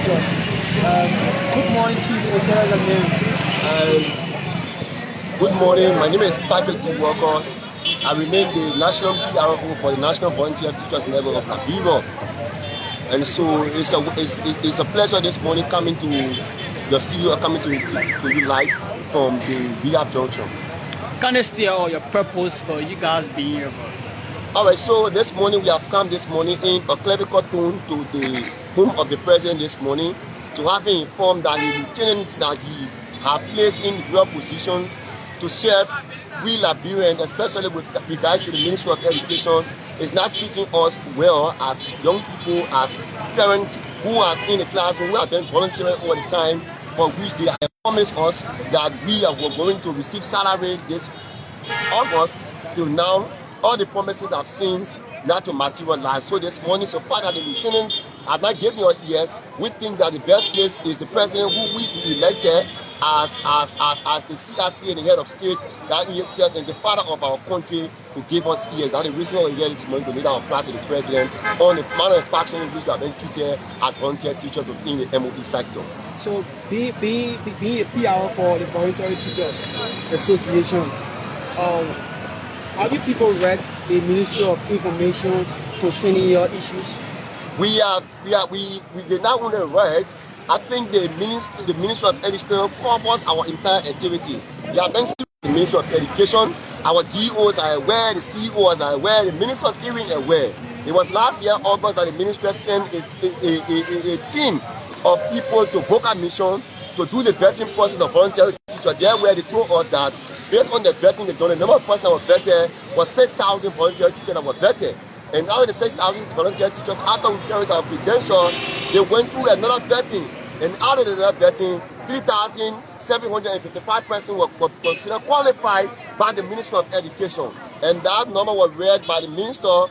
teachers. Good morning, Chief. Tell us the name. Good morning. My name is Patrick T. Walker. I remain the National PRO for the National Volunteer Teachers Level of Liberia. And so it's a pleasure this morning coming to your studio, coming to you live from the Via Junction. Can you steer or your purpose for you guys being here? Alright, so this morning we have come this morning in a clerical tone to the home of the president this morning to have him informed that the lieutenants that he have placed in the position to serve we Liberians, especially with regards to the Ministry of Education, is not treating us well as young people, as parents who are in the classroom, who have been volunteering all the time, for which they have promised us that we are going to receive salary this August. Till now, all the promises have since not to materialize. So this morning, so far that the lieutenants have not given us ears, we think that the best place is the president who is elected as the CRC and the head of state, that he himself and the father of our country, to give us ears. That's the reason why we're here this morning to lay down a plan to the president on the manner of action in which we have been treated as volunteer teachers within the MOE sector. So being a PR for the Voluntary Teachers Association, have you people read the Ministry of Information concerning your issues? We did not want to read. I think the Ministry of Education covers our entire activity. We have been the Ministry of Education, our DOs are aware, the CEOs are aware, the Ministry of Hearing are aware. It was last year, August, that the ministry sent a team of people to Boca Mission to do the vetting process of voluntary teachers. There where they told us that based on the vetting they've done, the number of persons that were vetted was 6,000 voluntary teachers that were vetted. And out of the 6,000 volunteer teachers, after we carried our credentials, they went through another vetting. And out of the vetting, 3,755 persons were considered qualified by the Ministry of Education. And that number was read by the Ministry of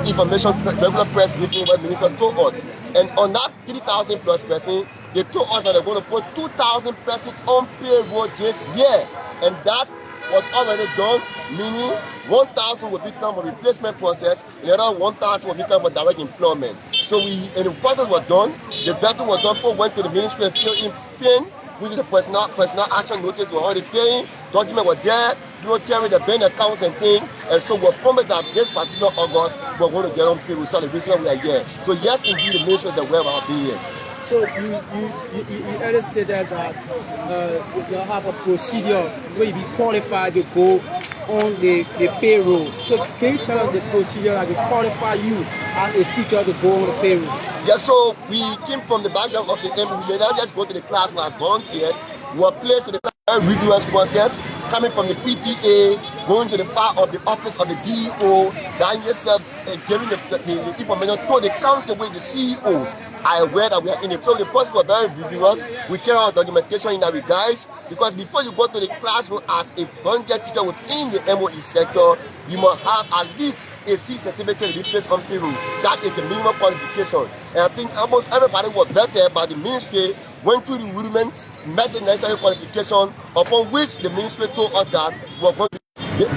Information regular press briefing where the minister told us. And on that 3,000 plus person, they told us that they're going to put 2,000 persons on payroll this year. And that was already done, meaning 1,000 will become a replacement process, and the other 1,000 will become a direct employment. So and the process was done, the vetting was done, people went to the ministry and filled in PIN, which is the personal action notice, were already paying, document was there, people carry the bank accounts and things, and so we're promised that this particular August, we're going to get on payroll, so the reason why we are here. So yes, indeed, the ministry is aware of our being here. So you earlier stated that you have a procedure where you be qualified to go on the payroll. So can you tell us the procedure that will qualify you as a teacher to go on the payroll? Yeah, so we came from the background of the MOE. We did not just go to the classroom as volunteers. We were placed to the rigorous process, coming from the PTA, going to the file of the office of the DEO, then yourself giving the information to the counter with the CEOs. I aware that we are in it. So the process was very rigorous. We carry out documentation in that regards, because before you go to the classroom as a volunteer teacher within the MOE sector, you must have at least a C certificate to be placed on payroll. That is the minimum qualification. And I think almost everybody was vetted by the ministry, went through the rudiments, met the necessary qualification, upon which the ministry told us that we were going to.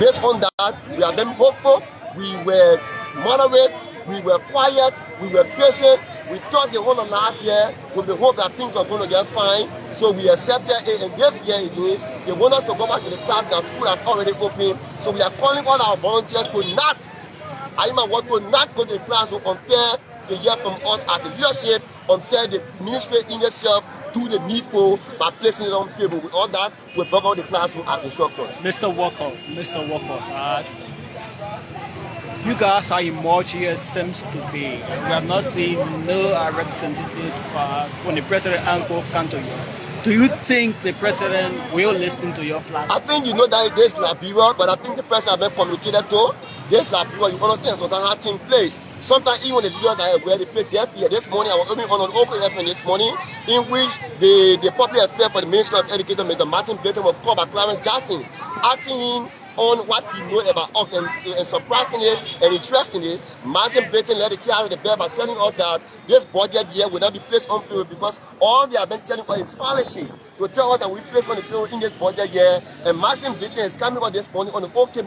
Based on that, we have been hopeful, we were moderate, we were quiet, we were patient. We thought the whole of last year with the hope that things were going to get fine, so we accepted it. And this year again, they want us to go back to the class that school has already opened. So we are calling all our volunteers to not go to the classroom until they hear from us as the leadership, until the ministry in itself do the needful by placing it on payroll. With all that, we bring out the classroom as instructors. Mr. Walker, you guys are emerging, it seems to be. We have not seen no representative from the president and both countries. Do you think the president will listen to your flag? I think you know that it is Liberia, but I think the president has been communicated to. This Liberia, you understand, so that thing plays. Sometimes even the leaders are aware, they play TF here. This morning, I was opening on an local FM this morning, in which the public affair for the Ministry of Education, Mr. Martin Baton, was called by Clarence Jackson, asking him on what he knows about us. And surprisingly and interestingly, Mazen Britain let it carry the bell by telling us that this budget year will not be placed on payroll because all they have been telling us is fallacy to tell us that we place on the payroll in this budget year. And Mazen Britain is coming on this morning on the OK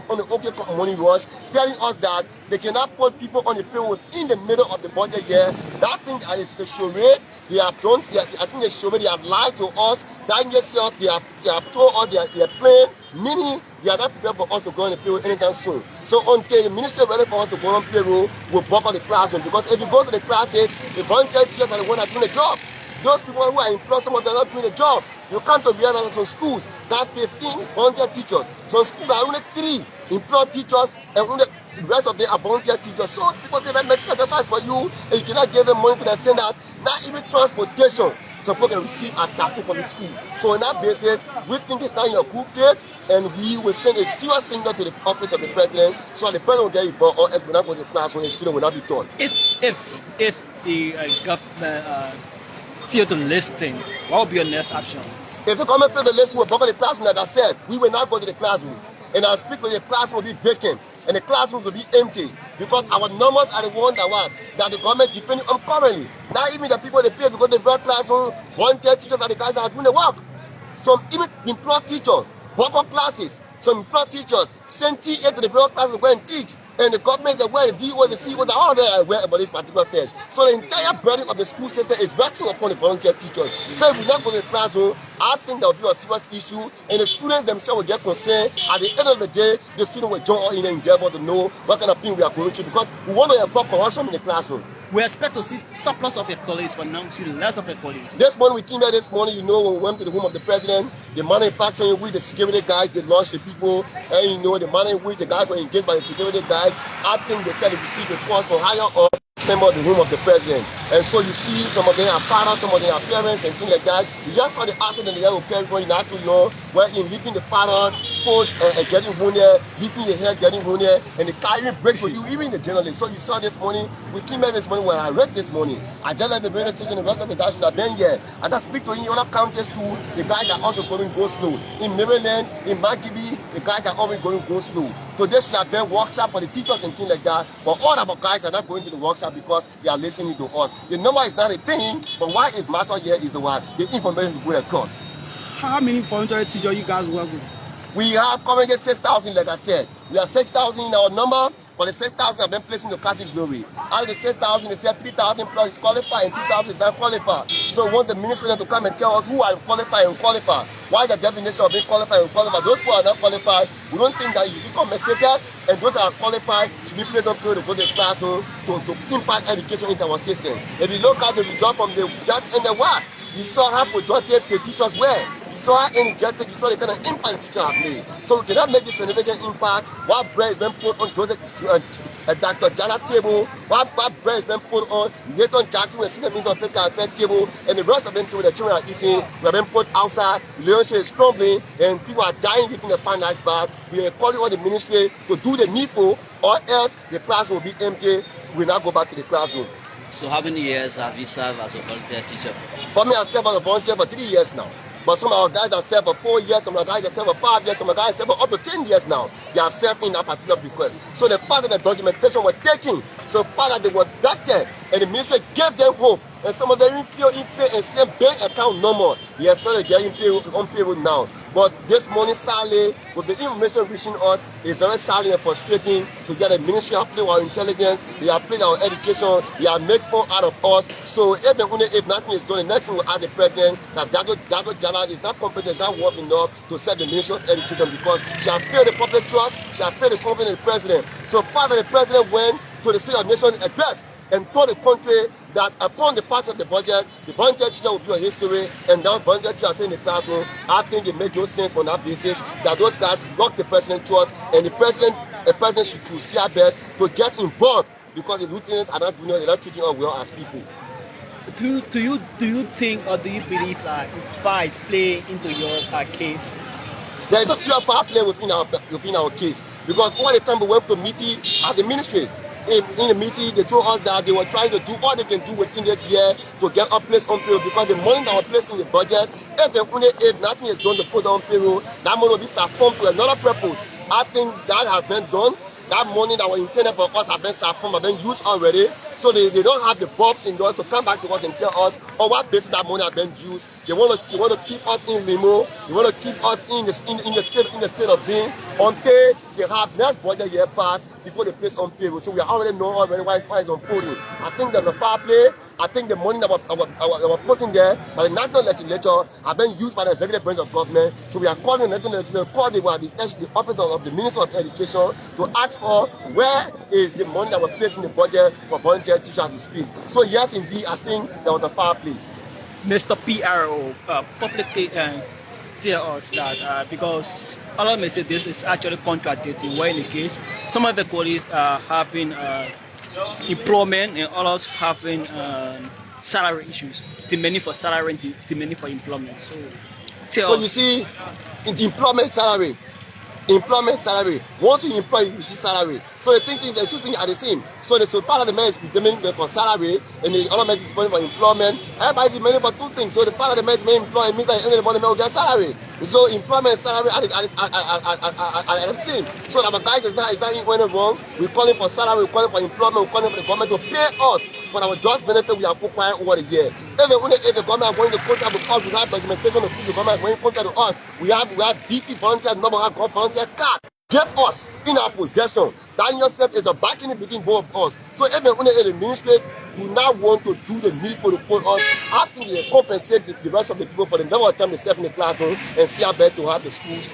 morning was telling us that they cannot put people on the payroll within the middle of the budget year. That thing is a charade. They have done. I think they have lied to us. That yourself, they have told us they are playing, meaning they are not prepared for us to go on the payroll anytime soon. So until the ministry is ready for us to go on payroll, we'll block on the classroom. Because if you go to the classes, the volunteer teachers are the ones that are doing the job. Those people who are employed, some of them are not doing the job. You come to realize that some schools that 15 volunteer teachers. Some schools are only 3 employed teachers, and only the rest of them are volunteer teachers. So people say that makes sacrifice for you, and you cannot give them money to the extent that not even transportation some people can receive as starting from the school. So on that basis, we think it's not in a good faith, and we will send a serious signal to the office of the president so that the president will get involved, or else will not go to the class when the student will not be taught. If the government fail to listen, what will be your next option? If the government fail to listen, we'll block the classroom. Like I said, we will not go to the classrooms, and I'll speak with the classroom will be vacant and the classrooms will be empty because our numbers are the ones that the government depending on currently. Not even the people they pay because they run classroom, volunteer teachers are the guys that are doing the work. Some even employed teachers, work classes, some employed teachers send TA to the various classes to go and teach. And the government is aware, the DOs, the CEOs are all there aware about this particular affairs. So the entire burden of the school system is resting upon the volunteer teachers. So if we not go to the classroom, I think there will be a serious issue, and the students themselves will get concerned. At the end of the day, the student will join in and endeavor to know what kind of thing we are going through because we want to avoid corruption in the classroom. We expect to see surplus of your colleagues, but now we see less of your colleagues. This morning, we came here this morning, you know, when we went to the home of the president, the manner in fact showing with the security guys, they launched the people, and you know, the manner in which the guys were engaged by the security guys, I think they said they received reports from higher up, assembled the home of the president. And so you see some of them are fathers, some of them are parents and things like that. You just saw the accident the guy will carry when not too long, where in leaving the father, foot and getting wounded, leaving the hair getting wounded, and the carrying breaks for you, even the journalist. So you saw this morning, we came here this morning when I read this morning. I just left the radio station, the rest of the guys should have been here. I just speak to in other counties too, the guys are also going go slow. In Maryland, in Magibi, the guys are always going go slow. So this should have been workshop for the teachers and things like that. But all of our guys are not going to the workshop because they are listening to us. The number is not a thing, but why it matters here is the what the information is going across. How many voluntary teachers you guys work with? We have currently 6,000, like I said. We have 6,000 in our number, but the 6,000 have been placed in the category. Out of the 6,000, they said 3,000 plus is qualified and 2,000 is not qualified. So we want the ministry to come and tell us who are qualified and qualified. Why the definition of being qualified and qualified? Those who are not qualified, we don't think that you should be compensated, and those that are qualified should be placed on payroll to go to the classroom to impact education into our system. If you look at the result from the just in the West, you saw how productive the teachers were. You saw how energetic, you saw the kind of impact the teachers have made. So we cannot make this significant impact. What bread has been put on Dr. Jana's table, what bread has been put on Nathan Jackson, we see them in the physical affairs table, and the rest of them too, the children are eating, we have been put outside, relationship is crumbling, and people are dying living the fine nice bath. We are calling on the ministry to do the needful, or else the class will be empty. We will not go back to the classroom. So how many years have you served as a volunteer teacher? For me, I served as a volunteer for 3 years now. But some of our guys that served for 4 years, some of the guys that served for 5 years, some of the guys served for up to 10 years now. They have served in that particular request. So the fact that the documentation was taken, so far that they were vetted, and the ministry gave them hope, and some of them even feel in pay and same bank account number. They are started getting on payroll now. But this morning, sadly, with the information reaching us, it's very sadly and frustrating to get the ministry of play our intelligence, they are playing our education, they are making fun out of us. So if nothing is done, the next thing we'll ask the president that Dago Jala is not competent, not worth enough to set the ministry of education because she has failed the public trust, she has failed the confidence in the president. So Father, the president went to the State of Nation address and told the country that upon the pass of the budget, the volunteer teacher will be a history, and now volunteer teachers in the classroom. I think it makes no sense on that basis that those guys block the president trust, and the president should see our best to get involved because the lieutenants are not doing it, they're not treating us well as people. Do you think or do you believe that fights play into your case? There is a serious foul play within our case because all the time we went to meeting at the ministry. In the meeting, they told us that they were trying to do all they can do within this year to get our place on payroll because the money that was placed in the budget, if nothing is done to put on payroll, that money will be transformed to another purpose. I think that has been done. That money that was intended for us have been saffron, have been used already. So they don't have the bulbs in us to come back to us and tell us on what basis that money has been used. They want to keep us in limbo. They want to keep us in the state of being until they have next budget year pass before they place on payroll. So we already know already why it's unfolding. I think there's a foul play. I think the money that was put in there by the national legislature have been used by the executive branch of government. So we are calling the national legislature, call the office of the Minister of Education to ask for where is the money that was placed in the budget for volunteer teachers as we speak. So yes, indeed, I think there was a foul play. Mr. PRO publicly tell us that because a lot of messages this is actually contradicting, where in the case some of the colleagues are having employment and others having salary issues, demanding for salary and demanding for employment. So you see, in the employment salary, once you employ, you see salary. So the thing is, the two things are the same. So the part of the man is demanding for salary, and the other man is demanding for employment. Everybody is demanding for two things. So the part of the man is being employed, it means that at the end of the money, man will get salary. So employment and salary are the same. So our guys is not going wrong. We're calling for salary, we're calling for employment, we're calling for the government to pay us for our just benefit we are acquiring over the year. Even if the government are going to contract with us, we have documentation to prove the government is going to contract with us. We have DT volunteers, number have got volunteer card. Give us in our possession. That yourself is a bargaining between both of us. So even when the ministry do not want to do the needful to put us, I think they compensate the rest of the people for the number of time they step in the classroom and see how better to have the schools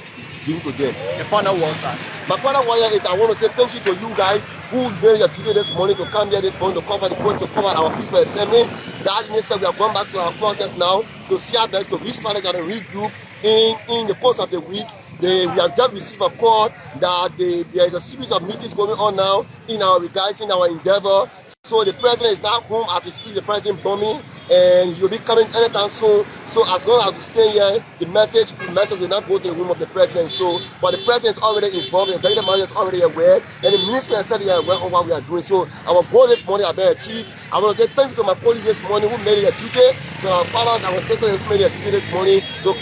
given to them. the final word, sir. My final word is I want to say thank you to you guys who made your video this morning to come here this morning to cover the point, to cover our peaceful assembly. That means that we are going back to our process now to see how better to reach manager and regroup in the course of the week. We have just received a call that there is a series of meetings going on now in our regards, in our endeavor. So the president is now home as we speak, the president bombing, and he'll be coming anytime soon. So as long as we stay here, the message will not go to the room of the president. So, but the president is already involved, the executive manager is already aware, and the ministry has said they are aware of what we are doing. So our goal this morning has been achieved. I want to say thank you to my colleagues this morning who made it a duty. So our fathers, I want to say thank you who made it a duty this morning to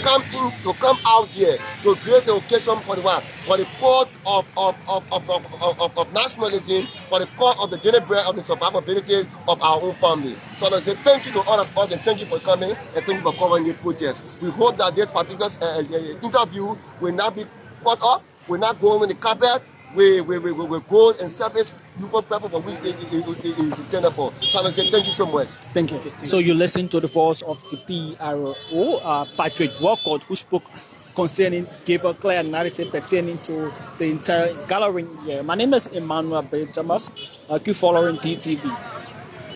come out here to create the occasion for the what? For the cause of nationalism, for the cause of the deliberate of the survivability of our own family. So I want to say thank you to all of us and thank you for coming and thank you for covering the protest. We hope that this particular interview will not be cut off, will not go on the carpet. We will go and surface youthful people for which it is intended for. So I want to say thank you so much. Thank you. So you listen to the voice of the PRO, Patrick Walcott, who spoke concerning, gave a clear analysis pertaining to the entire gathering here. My name is Emmanuel B. Thomas. Keep following TTV.